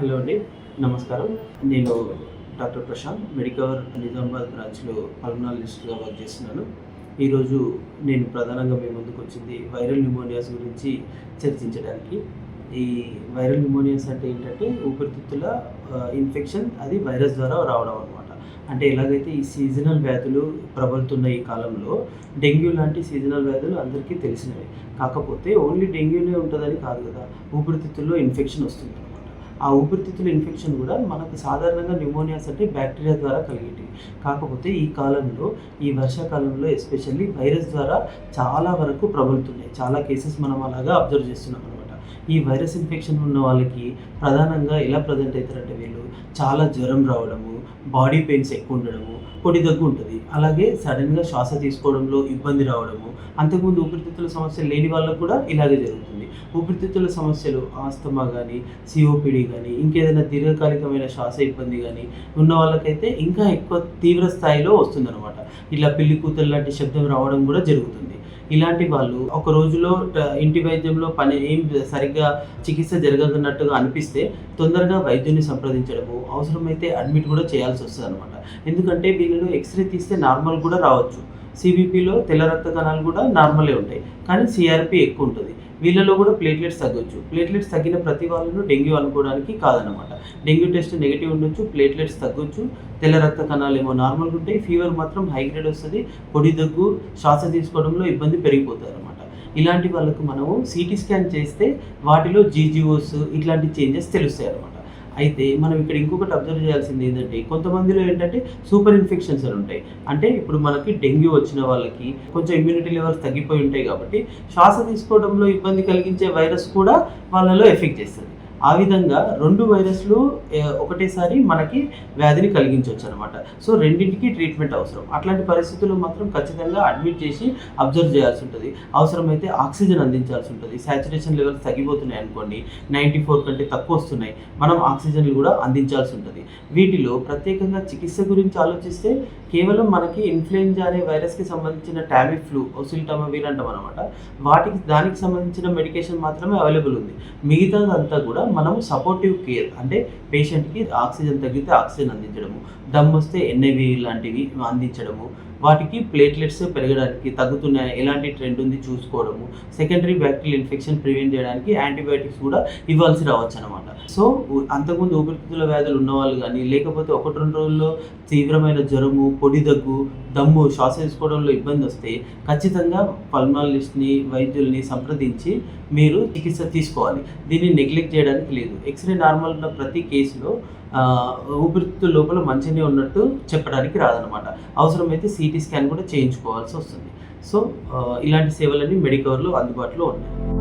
Hello అండి, నమస్కారం. నేను డాక్టర్ ప్రశాంత్, మెడికవర్ నిజామాబాద్ బ్రాంచ్లో పల్మనాలజిస్ట్గా వర్క్ చేస్తున్నాను. ఈరోజు నేను ప్రధానంగా మీ ముందుకు వచ్చింది వైరల్ న్యూమోనియాస్ గురించి చర్చించడానికి. ఈ వైరల్ న్యూమోనియాస్ అంటే ఏంటంటే ఊపిరితిత్తుల ఇన్ఫెక్షన్, అది వైరస్ ద్వారా రావడం అనమాట. అంటే ఎలాగైతే ఈ సీజనల్ వ్యాధులు ప్రబలుతున్న ఈ కాలంలో డెంగ్యూ లాంటి సీజనల్ వ్యాధులు అందరికీ తెలిసినవి. కాకపోతే ఓన్లీ డెంగ్యూనే ఉంటుందని కాదు కదా, ఊపిరితిత్తుల్లో ఇన్ఫెక్షన్ వస్తుంది అనమాట. ఆ ఊపిరితిత్తుల ఇన్ఫెక్షన్ కూడా మనకు సాధారణంగా న్యూమోనియాస్ అంటే బ్యాక్టీరియా ద్వారా కలిగేటివి. కాకపోతే ఈ కాలంలో, ఈ వర్షాకాలంలో ఎస్పెషల్లీ వైరస్ ద్వారా చాలా వరకు ప్రబలుతున్నాయి. చాలా కేసెస్ మనం అలాగా అబ్జర్వ్ చేస్తున్నాం అనమాట. ఈ వైరస్ ఇన్ఫెక్షన్ ఉన్న వాళ్ళకి ప్రధానంగా ఎలా ప్రజెంట్ అవుతారంటే వీళ్ళు చాలా జ్వరం రావడము, బాడీ పెయిన్స్ ఎక్కువ ఉండడము, పొడి దగ్గు ఉంటుంది. అలాగే సడన్గా శ్వాస తీసుకోవడంలో ఇబ్బంది రావడము. అంతకుముందు ఊపిరితిత్తుల సమస్యలు లేని వాళ్ళకు కూడా ఇలాగే జరుగుతుంది. ఊపిరితిత్తుల సమస్యలు ఆస్తమా కానీ, సిఓపిడి కానీ, ఇంకేదైనా దీర్ఘకాలికమైన శ్వాస ఇబ్బంది కానీ ఉన్న వాళ్ళకైతే ఇంకా ఎక్కువ తీవ్ర స్థాయిలో వస్తుందన్నమాట. ఇలా పిల్లి కూతురు లాంటి శబ్దం రావడం కూడా జరుగుతుంది. ఇలాంటి వాళ్ళు ఒక రోజులో ఇంటి వైద్యంలో పని ఏం సరిగ్గా చికిత్స జరగనట్టుగా అనిపిస్తే తొందరగా వైద్యుని సంప్రదించడము, అవసరమైతే అడ్మిట్ కూడా చేయాల్సి వస్తుంది అనమాట. ఎందుకంటే వీళ్ళలో ఎక్స్రే తీస్తే నార్మల్ కూడా రావచ్చు. సిబిపిలో తెల్ల రక్త కణాలు కూడా నార్మలే ఉంటాయి, కానీ సిఆర్పి ఎక్కువ ఉంటుంది. వీళ్ళలో కూడా ప్లేట్లెట్స్ తగ్గొచ్చు. ప్లేట్లెట్స్ తగ్గిన ప్రతి వాళ్ళను డెంగ్యూ అనుకోవడానికి కాదనమాట. డెంగ్యూ టెస్ట్ నెగిటివ్ ఉండొచ్చు, ప్లేట్లెట్స్ తగ్గొచ్చు, తెల్ల రక్త కణాలు ఏమో నార్మల్గా ఉంటాయి, ఫీవర్ మాత్రం హై గ్రేడ్ వస్తుంది, పొడి దగ్గు, శ్వాస తీసుకోవడంలో ఇబ్బంది పెరిగిపోతుంది అనమాట. ఇలాంటి వాళ్ళకు మనము సిటీ స్కాన్ చేస్తే వాటిలో జీజీఓస్ ఇట్లాంటి చేంజెస్ తెలుస్తాయి అనమాట. అయితే మనం ఇక్కడ ఇంకొకటి అబ్జర్వ్ చేయాల్సింది ఏంటంటే కొంతమందిలో ఏంటంటే సూపర్ ఇన్ఫెక్షన్స్ అని ఉంటాయి. అంటే ఇప్పుడు మనకి డెంగ్యూ వచ్చిన వాళ్ళకి కొంచెం ఇమ్యూనిటీ లెవెల్స్ తగ్గిపోయి ఉంటాయి కాబట్టి శ్వాస తీసుకోవడంలో ఇబ్బంది కలిగించే వైరస్ కూడా వాళ్ళలో ఎఫెక్ట్ చేస్తుంది. ఆ విధంగా రెండు వైరస్లు ఒకటేసారి మనకి వ్యాధిని కలిగించవచ్చు అనమాట. సో రెండింటికి ట్రీట్మెంట్ అవసరం. అట్లాంటి పరిస్థితుల్లో మాత్రం ఖచ్చితంగా అడ్మిట్ చేసి అబ్జర్వ్ చేయాల్సి ఉంటుంది. అవసరమైతే ఆక్సిజన్ అందించాల్సి ఉంటుంది. సాచురేషన్ లెవెల్స్ తగ్గిపోతున్నాయి అనుకోండి, 94 కంటే తక్కువ వస్తున్నాయి, మనం ఆక్సిజన్లు కూడా అందించాల్సి ఉంటుంది. వీటిలో ప్రత్యేకంగా చికిత్స గురించి ఆలోచిస్తే కేవలం మనకి ఇన్ఫ్లుయెంజా అనే వైరస్కి సంబంధించిన టామిఫ్లూ, ఓసిల్టమావిర్ అంటాం అనమాట. దానికి సంబంధించిన మెడికేషన్ మాత్రమే అవైలబుల్ ఉంది. మిగతాదంతా కూడా మనము సపోర్టివ్ కేర్, అంటే పేషెంట్కి ఆక్సిజన్ తగ్గితే ఆక్సిజన్ అందించడము, దమ్ వస్తే ఎన్ఐవి లాంటివి అందించడము, వాటికి ప్లేట్లెట్స్ పెరగడానికి తగ్గుతున్నాయి, ఎలాంటి ట్రెండ్ ఉంది చూసుకోవడము, సెకండరీ బ్యాక్టీరియల్ ఇన్ఫెక్షన్ ప్రివెంట్ చేయడానికి యాంటీబయాటిక్స్ కూడా ఇవ్వాల్సి రావచ్చు అనమాట. సో అంతకుముందు ఊపిరితిత్తుల వ్యాధులు ఉన్నవాళ్ళు కానీ, లేకపోతే 1-2 రోజుల్లో తీవ్రమైన జ్వరము, పొడి దగ్గు, దమ్ము, శ్వాస తీసుకోవడంలో ఇబ్బంది వస్తే ఖచ్చితంగా పల్మనాలజిస్ట్ని, వైద్యుల్ని సంప్రదించి మీరు చికిత్స తీసుకోవాలి. దీన్ని నెగ్లెక్ట్ చేయడానికి లేదు. ఎక్స్రే నార్మల్ ఉన్న ప్రతి కేసులో ఊపిరితిత్తుల లోపల మంచిగానే ఉన్నట్టు చెప్పడానికి రాదనమాట. అవసరమైతే సిటీ స్కాన్ కూడా చేయించుకోవాల్సి వస్తుంది. సో ఇలాంటి సేవలన్నీ మెడికవర్లో అందుబాటులో ఉన్నాయి.